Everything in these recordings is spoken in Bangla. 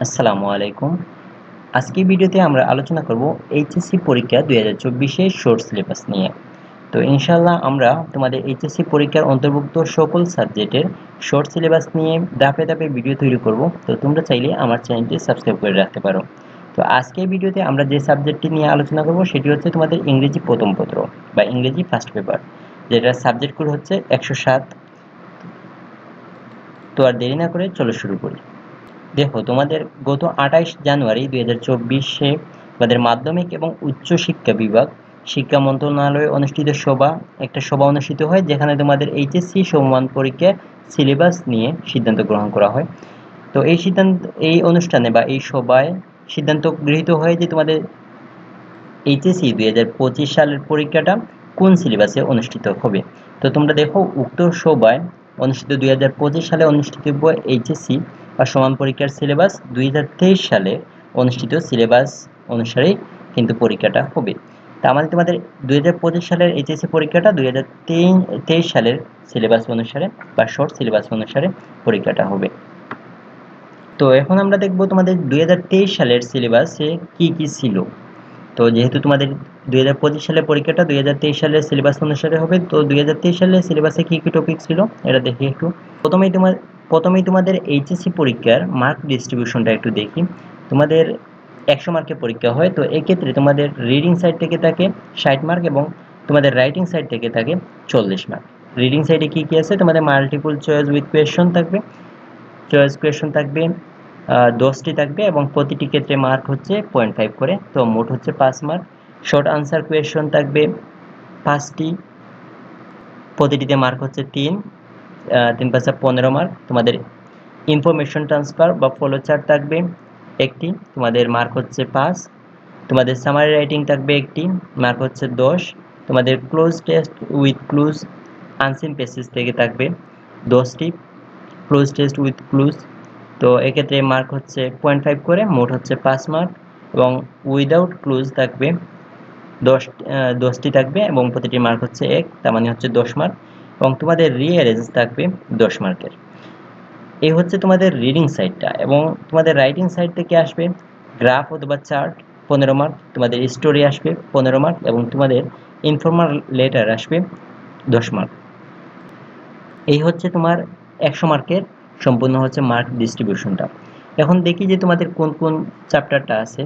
আসসালামু আলাইকুম। আজকের ভিডিওতে আমরা আলোচনা করব এইচএসসি পরীক্ষা 2024 এর শর্ট সিলেবাস নিয়ে। তো ইনশাআল্লাহ আমরা তোমাদের এইচএসসি পরীক্ষার অন্তর্ভুক্ত সকল সাবজেক্টের শর্ট সিলেবাস নিয়ে ধাপে ধাপে ভিডিও তৈরি করব। তো তোমরা চাইলে আমার চ্যানেলটি সাবস্ক্রাইব করে রাখতে পারো। তো আজকের ভিডিওতে আমরা যে সাবজেক্টটি নিয়ে আলোচনা করব সেটি হচ্ছে তোমাদের ইংরেজি প্রথম পত্র বা ইংরেজি ফার্স্ট পেপার, যেটার সাবজেক্ট কোড হচ্ছে 107। তো আর দেরি না করে চলো শুরু করি। দেখো, তোমাদের গত 28 জানুয়ারি 2024-এ তোমাদের মাধ্যমিক এবং উচ্চ শিক্ষা বিভাগ শিক্ষা মন্ত্রণালয়ে অনুষ্ঠিত একটা সভা অনুষ্ঠিত হয়, যেখানে তোমাদের এইচএসসি সমমান পরীক্ষার সিলেবাস নিয়ে সিদ্ধান্ত গ্রহণ করা হয়। তো এই অনুষ্ঠানে বা এই সভায় সিদ্ধান্ত গৃহীত হয় যে তোমাদের এইচএসসি 2025 সালের পরীক্ষাটা কোন সিলেবাসে অনুষ্ঠিত হবে। তো তোমরা দেখো, উক্ত সভায় অনুষ্ঠিত 2025 সালে অনুষ্ঠিত এইচএসসি বা সমান পরীক্ষার সিলেবাস 2023 সালে অনুষ্ঠিত সিলেবাস অনুসারে কিন্তু পরীক্ষাটা হবে। তার মানে তোমাদের 2025 সালের এইচএসসি পরীক্ষাটা 2023 সালের সিলেবাস অনুসারে বা শর্ট সিলেবাস অনুসারে পরীক্ষাটা হবে। তো এখন আমরা দেখব তোমাদের 2023 সালের সিলেবাসে কি কি ছিল। তো যেহেতু তোমাদের 2025 সালের পরীক্ষাটা 2023 সালের সিলেবাস অনুসারে হবে, তো 2023 সালের সিলেবাসে কি কি টপিক ছিল এটা দেখি একটু। প্রথমেই তোমাদের এইচএসসি পরীক্ষার মার্ক ডিস্ট্রিবিউশনটা একটু দেখি। তোমাদের 100 মার্কের পরীক্ষা হয়, তো এক্ষেত্রে তোমাদের রিডিং সাইড থেকে থাকে 60 মার্ক এবং তোমাদের রাইটিং সাইড থেকে থাকে 40 মার্ক। রিডিং সাইডে কি কি আছে, তোমাদের মাল্টিপল চয়েস উইথ কোয়েশ্চন থাকবে, চয়েস কোয়েশ্চন থাকবে 10টি থাকবে এবং প্রতিটি ক্ষেত্রে মার্ক হচ্ছে 0.5 করে, তো মোট হচ্ছে 5 মার্ক। শর্ট আনসার কোয়েশ্চন থাকবে 5টি, প্রতিটিতে মার্ক হচ্ছে 3 5 15 মার্ক। তোমাদের ইনফরমেশন ট্রান্সফার বা ফলো চার্ট থাকবে একটি, তোমাদের মার্ক হচ্ছে 5। তোমাদের সামারি রাইটিং থাকবে একটি, মার্ক হচ্ছে 10। তোমাদের cloze test with clues unseen passage থেকে থাকবে 10টি, ক্লোজ টেস্ট উইথ ক্লুজ, তো এক্ষেত্রে মার্ক হচ্ছে 0.5 করে, মোট হচ্ছে 5 মার্ক। এবং উইদাউট ক্লুজ থাকবে 10টি থাকবে এবং প্রতিটি মার্ক হচ্ছে 1, তার মানে হচ্ছে 10 মার্ক। এবং তোমাদের রিঅ্যারেঞ্জ থাকবে 10 মার্কের। এই হচ্ছে তোমাদের রিডিং সাইডটা। এবং তোমাদের রাইটিং সাইড থেকে আসবে গ্রাফ অথবা চার্ট 15 মার্ক, তোমাদের স্টোরি আসবে 15 মার্ক এবং তোমাদের ইনফর্মাল লেটার আসবে 10 মার্ক। এই হচ্ছে তোমার 100 মার্কের সম্পূর্ণ হচ্ছে মার্ক ডিস্ট্রিবিউশনটা। এখন দেখি যে তোমাদের কোন কোন চ্যাপ্টারটা আছে।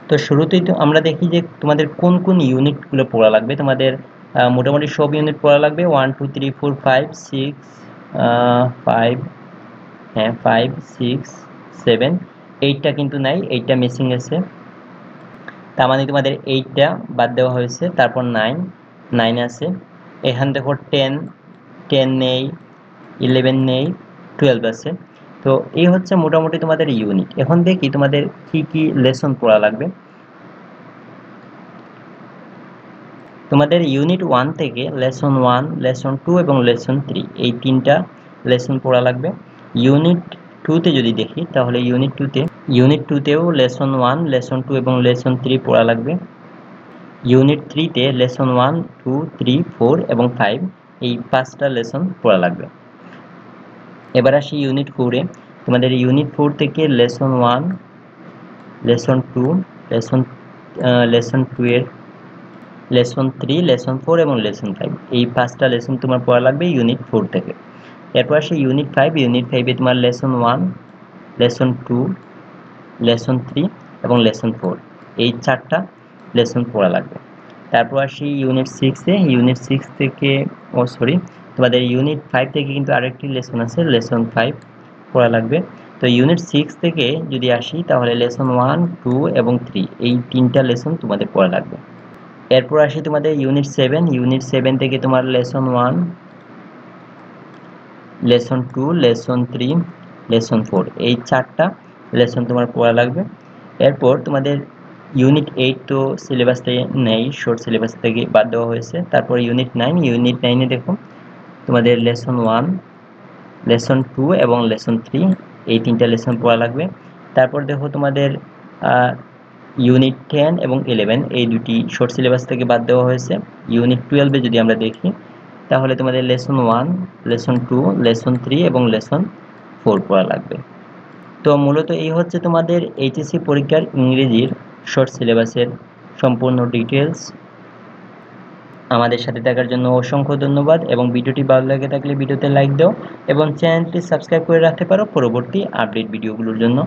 তো শুরুতেই তো আমরা দেখি যে তোমাদের কোন কোন ইউনিটগুলো পড়া লাগবে। তোমাদের মোটামুটি সব ইউনিট পড়া লাগবে 1 2 3 4 5 6 5, হ্যাঁ 5 6 7, 8টা কিন্তু নাই, 8টা মিসিং আছে, তার মানে তোমাদের 8টা বাদ দেওয়া হয়েছে। তারপর 9 আছে, এখান দেখো 10 নেই, 11 নেই, 12 আছে। তো এই হচ্ছে মোটামুটি তোমাদের ইউনিট। এখন দেখি তোমাদের কি কি লেসন পড়া লাগবে। তোমাদের ইউনিট 1 থেকে লেসন 1, লেসন 2 এবং লেসন 3 এই তিনটা লেসন পড়া লাগবে। ইউনিট 2তে যদি দেখি তাহলে ইউনিট 2তেও লেসন 1, লেসন 2 এবং লেসন 3 পড়া লাগবে। ইউনিট 3তে লেসন 1, 2, 3, 4 এবং 5 এই 5টা লেসন পড়া লাগবে। এবার আসি ইউনিট 4-এ। তোমাদের ইউনিট 4 থেকে লেসন 1, লেসন 2, লেসন 2 এর লেসন 3, লেসন 4 এবং লেসন 5 এই 5টা লেসন তোমার পড়া লাগবে ইউনিট 4 থেকে। এরপর আসে ইউনিট 5। ইউনিট 5-এ তোমার লেসন 1, লেসন 2, লেসন 3 এবং লেসন 4 এই 4টা লেসন পড়া লাগবে। তারপর আসি ইউনিট 6-এ। ইউনিট 6 থেকে তোমাদের ইউনিট 5 থেকে কিন্তু আরেকটি লেসন আছে, লেসন 5 পড়া লাগবে। তো ইউনিট 6 থেকে যদি আসি তাহলে লেসন 1, 2 এবং 3 এই 3টা লেসন তোমাদের পড়া লাগবে। এরপর আসি তোমাদের ইউনিট 7। ইউনিট 7 থেকে তোমার লেসন 1, লেসন 2, লেসন 3, লেসন 4 এই 4টা লেসন তোমার পড়া লাগবে। এরপর তোমাদের ইউনিট 8 তো সিলেবাসে নেই, শর্ট সিলেবাস থেকে বাদ দেওয়া হয়েছে। তারপর ইউনিট 9। ইউনিট 9-এ দেখো তোমাদের লেসন 1, লেসন 2 এবং লেসন 3 এই 3টা লেসন পড়া লাগবে। তারপর দেখো তোমাদের ইউনিট 10 এবং 11 এই দুটি শর্ট সিলেবাস থেকে বাদ দেওয়া হয়েছে। ইউনিট 12-এ যদি আমরা দেখি তাহলে তোমাদের লেসন 1, লেসন 2, লেসন 3 এবং লেসন 4 পড়া লাগবে। তো মূলত এই হচ্ছে তোমাদের এইচএসসি পরীক্ষার ইংরেজির শর্ট সিলেবাসের সম্পূর্ণ ডিটেলস। আমাদের সাথে থাকার জন্য অসংখ্য ধন্যবাদ, এবং ভিডিওটি ভালো লেগে থাকলে ভিডিওতে লাইক দাও এবং চ্যানেলটি সাবস্ক্রাইব করে রাখতে পারো পরবর্তী আপডেট ভিডিওগুলোর জন্য।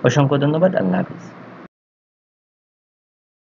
অসংখ্য ধন্যবাদ। আল্লাহ হাফেজ।